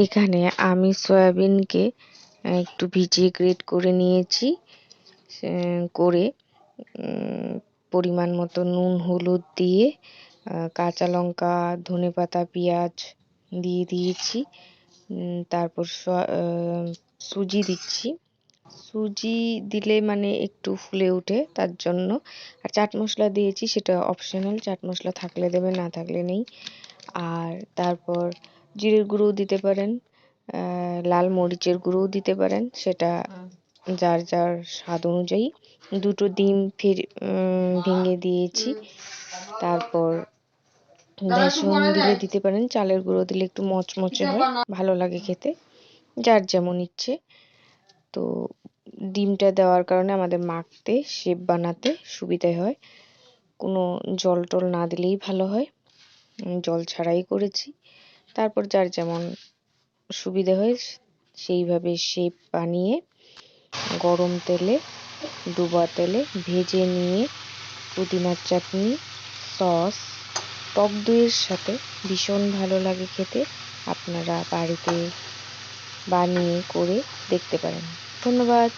এখানে আমি সয়াবিনকে একটু ভিজিয়ে গ্রেট করে নিয়েছি। করে পরিমাণ মতো নুন হলুদ দিয়ে কাঁচা লঙ্কা ধনেপাতা পেঁয়াজ দিয়ে দিয়েছি। তারপর সুজি দিচ্ছি। সুজি দিলে মানে একটু ফুলে ওঠে তার জন্য। আর চাট মশলা দিয়েছি, সেটা অপশনাল, চাট মশলা থাকলে দেবে না থাকলে নেই। আর তারপর জিরের গুঁড়োও দিতে পারেন, লাল মরিচের গুঁড়োও দিতে পারেন, সেটা যার যার স্বাদ অনুযায়ী। দুটো ডিম ভেঙে দিয়েছি। তারপর বেসন দিলে দিতে পারেন, চালের গুঁড়ো দিলে একটু মচমচে হয়, ভালো লাগে খেতে, যার যেমন ইচ্ছে। তো ডিমটা দেওয়ার কারণে আমাদের মাখতে শেপ বানাতে সুবিধা হয়, কোনো জল টল না দিলেই ভালো হয়। জল ছাড়াই করেছি। তারপর যার যেমন সুবিধা হয় সেইভাবে শেপ বানিয়ে গরম তেলে ডুবা তেলে ভেজে নিয়ে পুদিনার চাটনি, সস, টক দইয়ের সাথে ভীষণ ভালো লাগে খেতে। আপনারা বাড়িতে বানিয়ে করে দেখতে পারেন। ধন্যবাদ।